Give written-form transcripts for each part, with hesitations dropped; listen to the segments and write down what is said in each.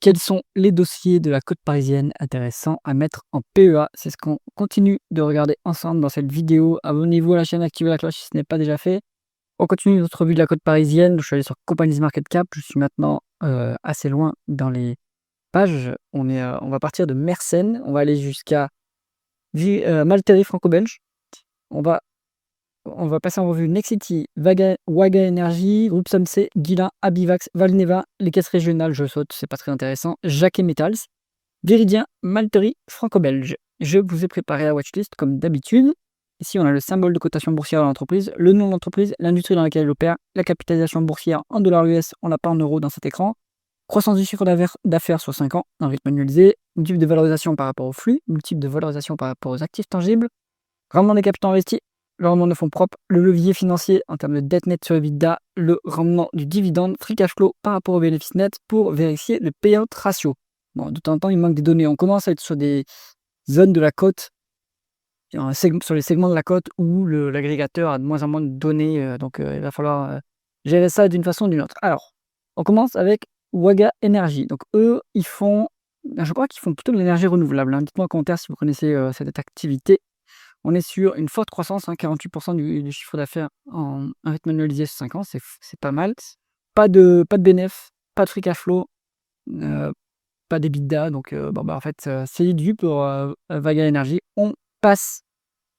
Quels sont les dossiers de la côte parisienne intéressants à mettre en PEA? C'est ce qu'on continue de regarder ensemble dans cette vidéo. Abonnez-vous à la chaîne, activez la cloche si ce n'est pas déjà fait. On continue notre revue de la côte parisienne. Je suis allé sur Companies Market Cap. Je suis maintenant assez loin dans les pages. On va partir de Mersenne. On va aller jusqu'à Malterie franco-belge. On va passer en revue Nexity, Waga Energy, Groupe Samsé, Guilin, Abivax, Valneva, les caisses régionales, je saute, c'est pas très intéressant, Jacquet Metals, Viridien, Malterie, Franco-Belge. Je vous ai préparé la watchlist comme d'habitude. Ici, on a le symbole de cotation boursière de l'entreprise, le nom de l'entreprise, l'industrie dans laquelle elle opère, la capitalisation boursière en dollars US, on n'a pas en euros dans cet écran, croissance du chiffre d'affaires sur 5 ans, en rythme annualisé, multiple de valorisation par rapport au flux, multiple de valorisation par rapport aux actifs tangibles, rendement des capitaux investis, le rendement de fonds propres, le levier financier en termes de dette nette sur EBITDA, le rendement du dividende, free cash flow par rapport au bénéfice net pour vérifier le payout ratio. Bon, de temps en temps, il manque des données. On commence à être sur des zones de la côte, sur les segments de la côte où l'agrégateur a de moins en moins de données, donc il va falloir gérer ça d'une façon ou d'une autre. Alors, on commence avec Waga Energy. Donc eux, je crois qu'ils font plutôt de l'énergie renouvelable, hein. Dites-moi en commentaire si vous connaissez cette activité. On est sur une forte croissance, 48% du chiffre d'affaires en un rythme annualisé sur 5 ans, c'est pas mal. Pas de bénéf, pas de free cash flow, pas d'EBITDA, donc en fait, c'est dû pour Waga Energy. On passe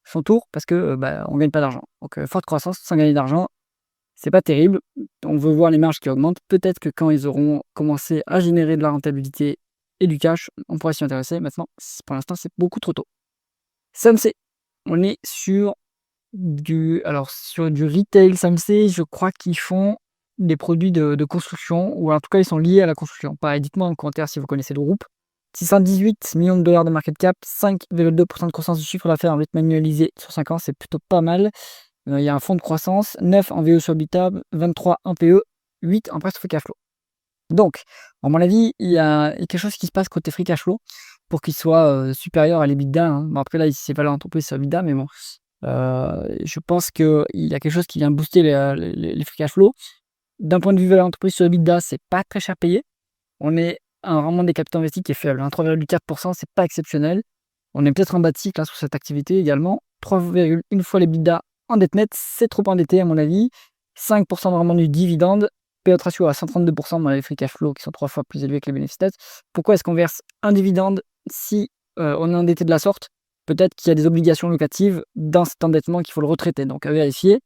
son tour parce que on gagne pas d'argent. Donc forte croissance sans gagner d'argent, c'est pas terrible. On veut voir les marges qui augmentent. Peut-être que quand ils auront commencé à générer de la rentabilité et du cash, on pourra s'y intéresser. Maintenant, pour l'instant, c'est beaucoup trop tôt. Samsung, on est sur du retail Samsung, je crois qu'ils font des produits de construction, ou en tout cas, ils sont liés à la construction. Pareil, dites-moi en commentaire si vous connaissez le groupe. 618 millions de dollars de market cap, 5,2% de croissance du chiffre d'affaires en rythme annualisé sur 5 ans, c'est plutôt pas mal. Il y a un fonds de croissance, 9 en VE sur EBITDA, 23 en PE, 8 en presque free cash flow. Donc, à mon avis, il y a quelque chose qui se passe côté free cash flow pour qu'il soit supérieur à l'EBITDA, hein. Bon, après, là, ici, c'est pas l'entreprise sur EBITDA, mais bon, je pense qu'il y a quelque chose qui vient booster les free cash flow. D'un point de vue valeur d'entreprise sur EBITDA, c'est pas très cher payé. On est à un rendement des capitaux investis qui est faible, hein, 3,4%, c'est pas exceptionnel. On est peut-être en bas de cycle, hein, sur cette activité également. 3,1 fois l'EBITDA en dette nette, c'est trop endetté à mon avis. 5% de rendement du dividende, payout ratio à 132% dans les free cash flow qui sont 3 fois plus élevés que les bénéfices nets. Pourquoi est-ce qu'on verse un dividende si on est endetté de la sorte? Peut-être qu'il y a des obligations locatives dans cet endettement qu'il faut le retraiter. Donc à vérifier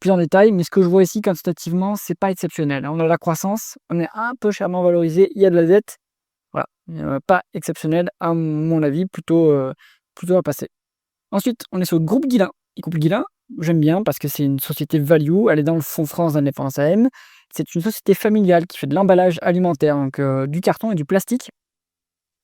plus en détail. Mais ce que je vois ici quantitativement, c'est pas exceptionnel, hein. On a la croissance, on est un peu chèrement valorisé, il y a de la dette. Voilà, pas exceptionnel à mon avis, plutôt à passer. Ensuite, on est sur le groupe Guilin. Le groupe Guilin, j'aime bien parce que c'est une société value, elle est dans le fonds France d'indépendance AM. C'est une société familiale qui fait de l'emballage alimentaire, donc du carton et du plastique.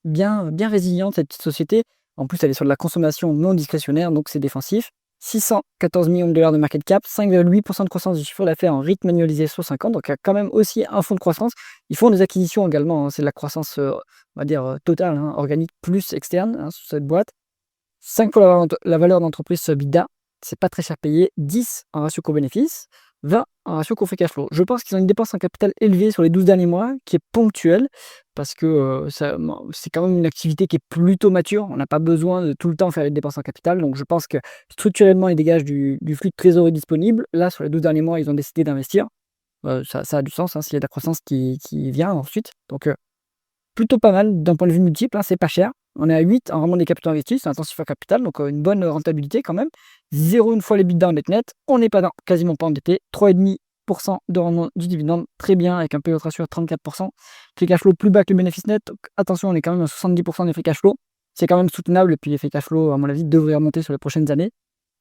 Bien résiliente cette petite société. En plus, elle est sur de la consommation non discrétionnaire, donc c'est défensif. 614 millions de dollars de market cap, 5,8% de croissance du chiffre d'affaires en rythme annualisé sur 5 ans, donc il y a quand même aussi un fonds de croissance. Ils font des acquisitions également, hein. C'est de la croissance, on va dire, totale, hein, organique plus externe, hein, sur cette boîte. 5 fois la valeur d'entreprise sur EBITDA, c'est pas très cher payé. 10 en ratio co-bénéfice, 20 en ratio co-free cash flow. Je pense qu'ils ont une dépense en capital élevée sur les 12 derniers mois, qui est ponctuelle, parce que c'est quand même une activité qui est plutôt mature. On n'a pas besoin de tout le temps faire des dépenses en capital. Donc je pense que structurellement, ils dégagent du flux de trésorerie disponible. Là, sur les 12 derniers mois, ils ont décidé d'investir. Ça a du sens, hein, s'il y a de la croissance qui vient ensuite. Donc plutôt pas mal d'un point de vue multiple, hein, c'est pas cher. On est à 8 en rendement des capitaux investis, c'est intensif à capital, donc une bonne rentabilité quand même. 0 une fois les l'EBITDA en dette nette, on n'est pas quasiment pas endetté. 3,5% de rendement du dividende, très bien, avec un payout ratio à 34%. Free cash flow plus bas que le bénéfice net, donc attention, on est quand même à 70% des free cash flow. C'est quand même soutenable, et puis les free cash flow, à mon avis, devraient remonter sur les prochaines années.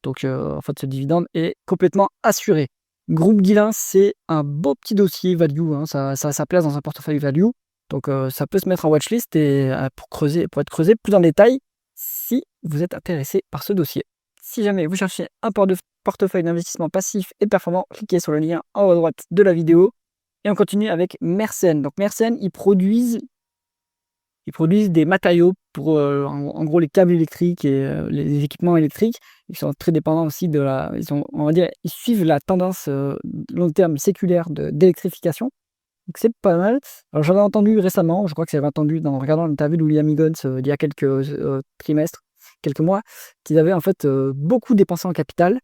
Donc en fait, ce dividende est complètement assuré. Groupe Guilin, c'est un beau petit dossier value, hein, ça a sa place dans un portefeuille value. Donc ça peut se mettre en watchlist et pour être creusé plus en détail si vous êtes intéressé par ce dossier. Si jamais vous cherchez un portefeuille d'investissement passif et performant, cliquez sur le lien en haut à droite de la vidéo. Et on continue avec Mersenne. Donc Mersenne, ils produisent des matériaux pour en gros les câbles électriques et les équipements électriques. Ils sont très dépendants aussi on va dire, ils suivent la tendance long terme séculaire d'électrification. Donc c'est pas mal. Alors j'avais entendu récemment, je crois que j'avais entendu en regardant l'interview de William Higgins, il y a quelques, trimestres, quelques mois, qu'ils avaient en fait, beaucoup dépensé en capital,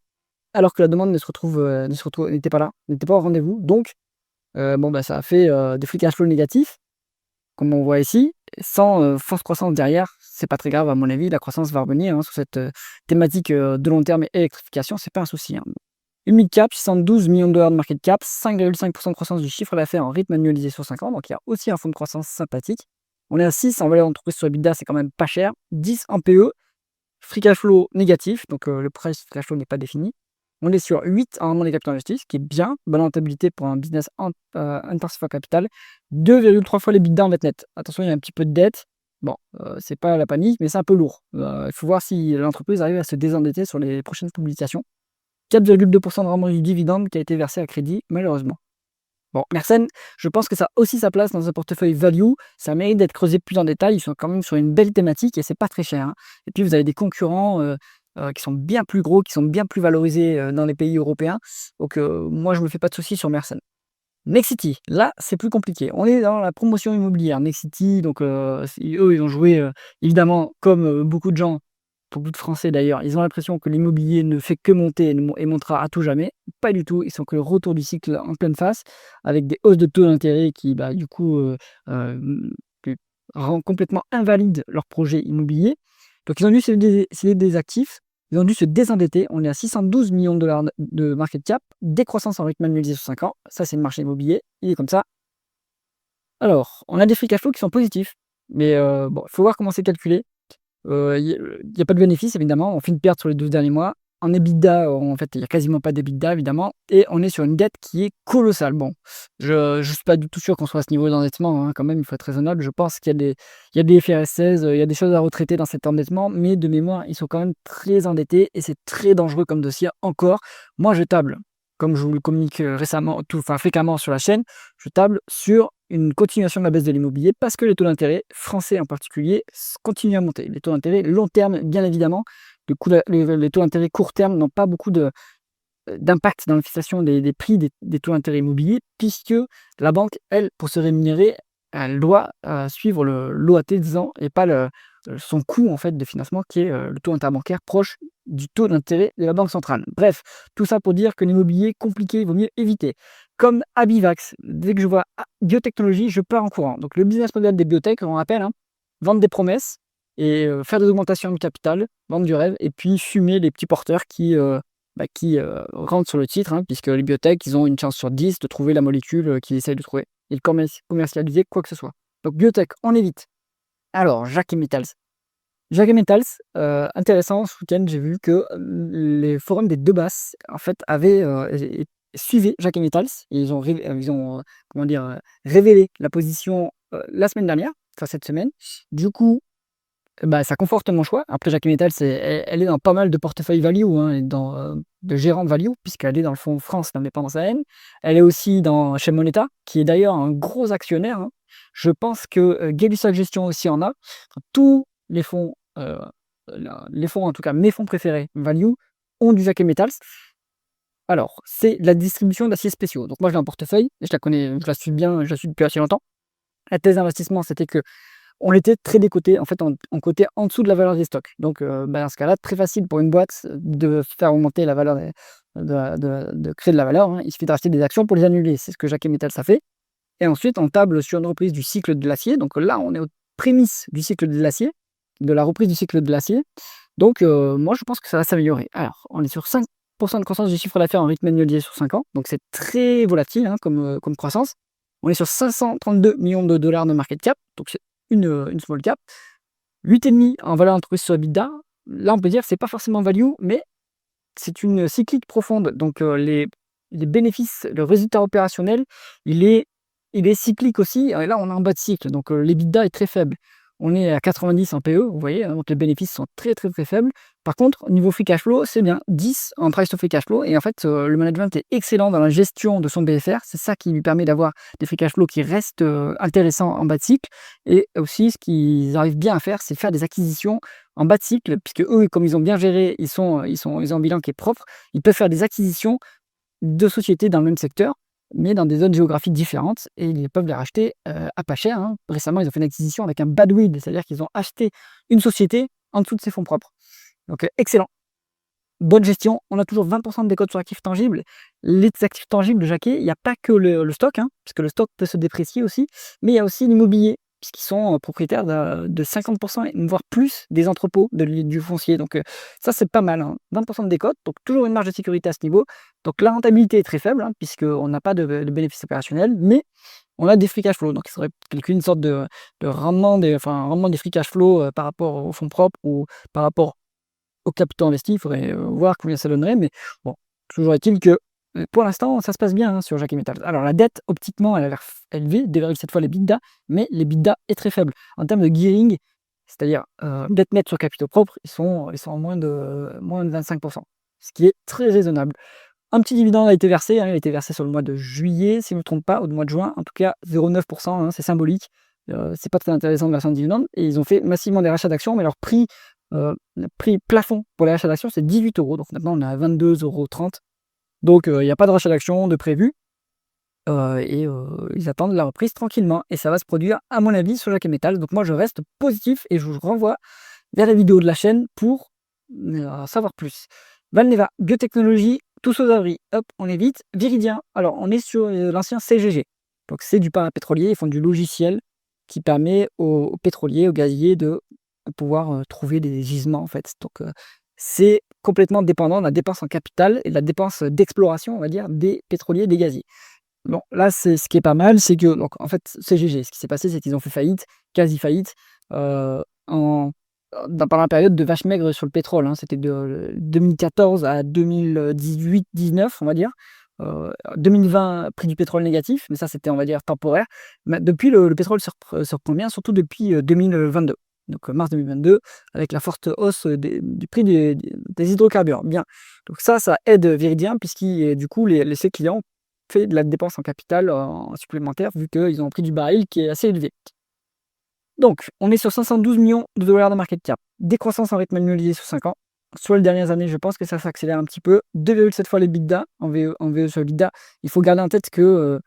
alors que la demande n'était pas là, n'était pas au rendez-vous. Donc, bon, bah, ça a fait, des free cash flow négatifs, comme on voit ici, sans, forte croissance derrière. C'est pas très grave à mon avis, la croissance va revenir, hein, sur cette, thématique, de long terme et électrification, c'est pas un souci, hein. Une mid cap, 612 millions de dollars de market cap, 5,5% de croissance du chiffre d'affaires en rythme annualisé sur 5 ans, donc il y a aussi un fonds de croissance sympathique. On est à 6 en valeur d'entreprise sur EBITDA, c'est quand même pas cher. 10 en PE, free cash flow négatif, donc le price free cash flow n'est pas défini. On est sur 8 en rendement des capitaux investis, ce qui est bien, bonne rentabilité pour un business intensif en capital. 2,3 fois les l'EBITDA en net. Attention, il y a un petit peu de dette. Bon, c'est pas la panique, mais c'est un peu lourd. Il faut voir si l'entreprise arrive à se désendetter sur les prochaines publications. 4,2% de rendement du dividende qui a été versé à crédit, malheureusement. Bon, Mersenne, je pense que ça a aussi sa place dans un portefeuille value. Ça mérite d'être creusé plus en détail. Ils sont quand même sur une belle thématique et c'est pas très cher, hein. Et puis vous avez des concurrents qui sont bien plus gros, qui sont bien plus valorisés dans les pays européens. Donc moi, je me fais pas de soucis sur Mersenne. Nexity, là, c'est plus compliqué. On est dans la promotion immobilière. Nexity, donc eux, ils ont joué, évidemment, comme beaucoup de gens, beaucoup de Français d'ailleurs, ils ont l'impression que l'immobilier ne fait que monter et montera à tout jamais. Pas du tout, ils sont que le retour du cycle en pleine face, avec des hausses de taux d'intérêt qui, bah, du coup, que rend complètement invalide leur projet immobilier. Donc ils ont dû céder des actifs, ils ont dû se désendetter. On est à 612 millions de dollars de market cap, décroissance en rythme annualisé sur 5 ans. Ça, c'est le marché immobilier, il est comme ça. Alors, on a des free cash flow qui sont positifs, mais bon, il faut voir comment c'est calculé. Il y a pas de bénéfice évidemment, on fait une perte sur les 12 derniers mois. En EBITDA, en fait, il y a quasiment pas d'EBITDA évidemment et on est sur une dette qui est colossale. Bon, je suis pas du tout sûr qu'on soit à ce niveau d'endettement, hein, quand même, il faut être raisonnable. Je pense qu'il y a des IFRS 16, il y a des choses à retraiter dans cet endettement, mais de mémoire, ils sont quand même très endettés et c'est très dangereux comme dossier encore. Moi, je table, comme je vous le communique, fréquemment sur la chaîne, je table sur une continuation de la baisse de l'immobilier parce que les taux d'intérêt, français en particulier, continuent à monter. Les taux d'intérêt long terme, bien évidemment, les taux d'intérêt court terme n'ont pas beaucoup d'impact dans la fixation des prix des taux d'intérêt immobiliers, puisque la banque, elle, pour se rémunérer, elle doit suivre l'OAT 10 ans et pas son coût en fait, de financement qui est le taux interbancaire proche du taux d'intérêt de la banque centrale. Bref, tout ça pour dire que l'immobilier compliqué, il vaut mieux éviter. Comme Abivax, dès que je vois biotechnologie, je pars en courant. Donc le business model des biotech, on rappelle, hein, vendre des promesses et faire des augmentations de capital, vendre du rêve, et puis fumer les petits porteurs qui rentrent sur le titre, hein, puisque les biotech, ils ont une chance sur 10 de trouver la molécule qu'ils essayent de trouver et de commercialiser quoi que ce soit. Donc biotech, on évite. Alors, Jacques Metals. Jacques Metals, intéressant, ce week-end, j'ai vu que les forums des deux basses, en fait, suivaient Jacques Metals. Comment dire, révélé la position la semaine dernière, enfin cette semaine. Du coup, bah, ça conforte mon choix. Après, Jacques Metals, elle est dans pas mal de portefeuilles value, hein, elle est dans de gérants value, puisqu'elle est dans le fonds France d'indépendance AN. Elle est aussi chez Moneta, qui est d'ailleurs un gros actionnaire, hein. Je pense que Gay-Lussac Gestion aussi en a. Tous les fonds, les fonds, en tout cas mes fonds préférés value, ont du Jacques Metals. Alors, c'est la distribution d'aciers spéciaux. Donc moi, j'ai un portefeuille, je la connais, je la suis bien, je la suis depuis assez longtemps. La thèse d'investissement, c'était que on était très décoté, en fait, on cotait en dessous de la valeur des stocks. Donc, dans ce cas-là, très facile pour une boîte de faire augmenter la valeur, de créer de la valeur, hein. Il suffit de racheter des actions pour les annuler. C'est ce que Jacques Metals a fait. Et ensuite, on table sur une reprise du cycle de l'acier. Donc là, on est aux prémices du cycle de l'acier, de la reprise du cycle de l'acier. Donc, moi, je pense que ça va s'améliorer. Alors, on est sur 5% de croissance du chiffre d'affaires en rythme annualisé sur 5 ans. Donc, c'est très volatile, hein, comme croissance. On est sur 532 millions de dollars de market cap. Donc, c'est une small cap. 8,5 en valeur d'entreprise sur EBITDA. Là, on peut dire que c'est pas forcément value, mais c'est une cyclique profonde. Donc, les bénéfices, le résultat opérationnel, il est, il est cyclique aussi. Et là, on est en bas de cycle. Donc, l'EBITDA est très faible. On est à 90 en PE, vous voyez, hein, donc les bénéfices sont très très très faibles. Par contre, au niveau free cash flow, c'est bien, 10 en price to free cash flow. Et en fait, le management est excellent dans la gestion de son BFR. C'est ça qui lui permet d'avoir des free cash flow qui restent intéressants en bas de cycle. Et aussi, ce qu'ils arrivent bien à faire, c'est faire des acquisitions en bas de cycle, puisque eux, comme ils ont bien géré, ils ont un bilan qui est propre. Ils peuvent faire des acquisitions de sociétés dans le même secteur, mais dans des zones géographiques différentes et ils peuvent les racheter, à pas cher, hein. Récemment, ils ont fait une acquisition avec un badwill, c'est-à-dire qu'ils ont acheté une société en dessous de ses fonds propres. Donc, excellent. Bonne gestion, on a toujours 20 de décote sur actifs tangibles. Les actifs tangibles de Jacquet, il n'y a pas que le stock, hein, parce que le stock peut se déprécier aussi, mais il y a aussi l'immobilier, puisqu'ils sont propriétaires de 50 voire plus des entrepôts du foncier. Donc ça, c'est pas mal, hein. 20 de décote, donc toujours une marge de sécurité à ce niveau. Donc la rentabilité est très faible, hein, puisqu'on n'a pas de bénéfices opérationnels, mais on a des free cash flow. Donc il faudrait calculer une sorte de rendement des free cash flow par rapport aux fonds propres ou par rapport au capital investi, il faudrait voir combien ça donnerait, mais bon, toujours est-il que pour l'instant, ça se passe bien, hein, sur Jacquet Metals. Alors la dette, optiquement, elle a l'air élevée, 2,7 fois l'EBITDA, mais l'EBITDA est très faible. En termes de gearing, c'est-à-dire dette nette sur capitaux propres, ils sont en moins de 25%, ce qui est très raisonnable. Un petit dividende a été versé, hein, il a été versé sur le mois de juillet, si je ne me trompe pas, ou le mois de juin, en tout cas 0,9%, hein, c'est symbolique. C'est pas très intéressant de verser un dividende, et ils ont fait massivement des rachats d'actions, mais leur prix le prix plafond pour les rachats d'actions, c'est 18 €. Donc maintenant, on est à 22,30 €. Donc il n'y a pas de rachat d'actions de prévu. Et ils attendent la reprise tranquillement. Et ça va se produire, à mon avis, sur Jacquet Metals. Donc moi, je reste positif et je vous renvoie vers la vidéo de la chaîne pour savoir plus. Valneva, biotechnologie, tous aux abris. Hop, on évite. Viridien. Alors, on est sur l'ancien CGG. Donc c'est du parapétrolier. Ils font du logiciel qui permet aux pétroliers, aux gaziers de pouvoir trouver des gisements en fait. Donc c'est complètement dépendant de la dépense en capital et de la dépense d'exploration, on va dire, des pétroliers et des gaziers. Bon, là, c'est ce qui est pas mal, c'est que donc en fait, CGG, ce qui s'est passé, c'est qu'ils ont fait faillite, quasi faillite, en pendant la période de vache maigre sur le pétrole, hein. C'était de 2014 à 2018-19, on va dire. 2020, prix du pétrole négatif, mais ça, c'était, on va dire, temporaire. Mais depuis, le pétrole se reprend bien, surtout depuis 2022. Donc mars 2022, avec la forte hausse du prix des hydrocarbures. Bien. Donc ça aide Viridien, puisqu'il du coup, ses clients fait de la dépense en capital en supplémentaire, vu qu'ils ont un prix du baril qui est assez élevé. Donc, on est sur 512 millions de dollars de market cap. Décroissance en rythme annualisé sur 5 ans. Sur les dernières années, je pense que ça s'accélère un petit peu. 2,7 fois les l'EBITDA en VE sur l'EBITDA. Il faut garder en tête que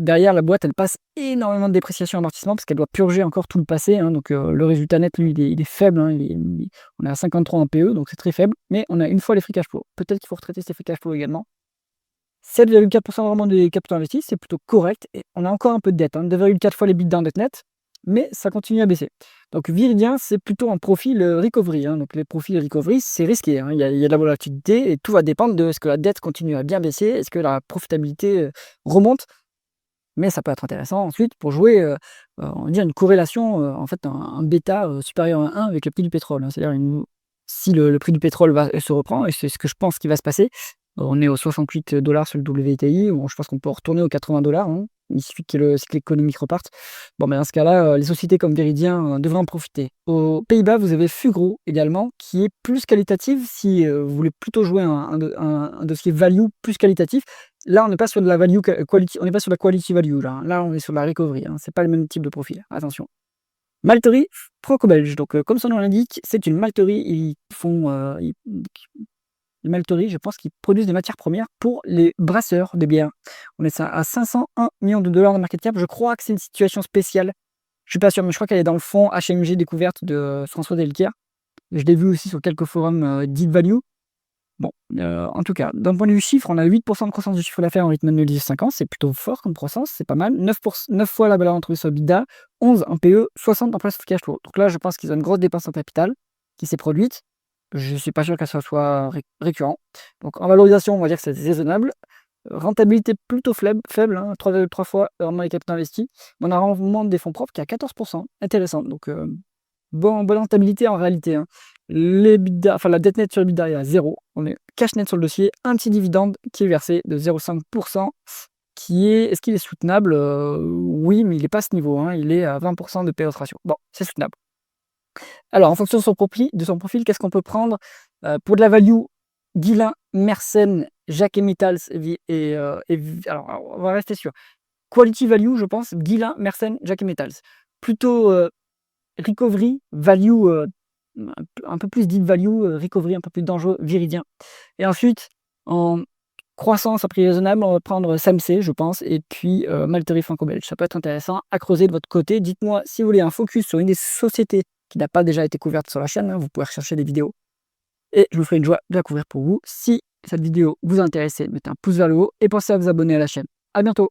derrière la boîte, elle passe énormément de dépréciation et amortissement parce qu'elle doit purger encore tout le passé, hein. Donc le résultat net, lui, il est faible, hein. On est à 53 en PE, donc c'est très faible. Mais on a une fois les free cash flow. Peut-être qu'il faut retraiter ces free cash flow également. 7,4% de rendement des capitaux investis, c'est plutôt correct. Et on a encore un peu de dette, hein, 2,4 fois les l'EBITDA en dette nette, mais ça continue à baisser. Donc Viridien, c'est plutôt un profil recovery, hein. Donc les profils recovery, c'est risqué, hein. Il y a de la volatilité et tout va dépendre de ce que la dette continue à bien baisser, est-ce que la profitabilité remonte. Mais ça peut être intéressant ensuite pour jouer, on va dire une corrélation, en fait un bêta supérieur à 1 avec le prix du pétrole, hein. C'est-à-dire si le prix du pétrole se reprend, et c'est ce que je pense qui va se passer, on est aux 68 $ sur le WTI, bon, je pense qu'on peut retourner aux 80 $, hein. Il suffit que le cycle économique reparte. Bon, mais dans ce cas-là, les sociétés comme Viridien devraient en profiter. Aux Pays-Bas, vous avez Fugro également, qui est plus qualitative si vous voulez plutôt jouer un dossier value plus qualitatif. Là, on n'est pas sur de la value quality, on n'est pas sur la quality value là, hein. Là, on est sur la recovery, hein. C'est pas le même type de profil, attention. Malterie franco-belge, donc comme son nom l'indique, c'est une malterie. Ils font les malteries, je pense qu'ils produisent des matières premières pour les brasseurs de bière. On est à 501 millions de dollars de market cap. Je crois que c'est une situation spéciale. Je suis pas sûr, mais je crois qu'elle est dans le fonds HMG découverte de François Delquier. Je l'ai vu aussi sur quelques forums Deep Value. Bon, en tout cas, d'un point de vue chiffre, on a 8% de croissance du chiffre d'affaires en rythme annuel de 5 ans. C'est plutôt fort comme croissance, c'est pas mal. 9 fois la valeur entreprise sur EBITDA, 11 en PE, 60 en place cash flow. Donc là, je pense qu'ils ont une grosse dépense en capital qui s'est produite. Je ne suis pas sûr qu'elle soit récurrent. Donc en valorisation, on va dire que c'est raisonnable. Rentabilité plutôt faible, hein, 3,3 fois le rendement des capitaux investis. On a un rendement des fonds propres qui est à 14%. Intéressant. Donc bonne rentabilité en réalité, hein. La dette nette sur l'EBITDA est à 0. On est cash net sur le dossier. Un petit dividende qui est versé de 0,5%. Est-ce qu'il est soutenable? Oui, mais il n'est pas à ce niveau, hein. Il est à 20% de payout ratio. Bon, c'est soutenable. Alors, en fonction de son profil, qu'est-ce qu'on peut prendre pour de la value? Guillain, Mersenne, Jacquet Metals alors, on va rester sur quality value, je pense. Guillain, Mersenne, Jacquet Metals. Plutôt recovery, value, un peu plus deep value, recovery un peu plus dangereux, Viridien. Et ensuite, en croissance à prix raisonnable, on va prendre SAMC, je pense, et puis Malterie franco-belge. Ça peut être intéressant à creuser de votre côté. Dites-moi si vous voulez un focus sur une des sociétés qui n'a pas déjà été couverte sur la chaîne. Vous pouvez rechercher des vidéos et je me ferai une joie de la couvrir pour vous. Si cette vidéo vous intéresse, mettez un pouce vers le haut et pensez à vous abonner à la chaîne. À bientôt!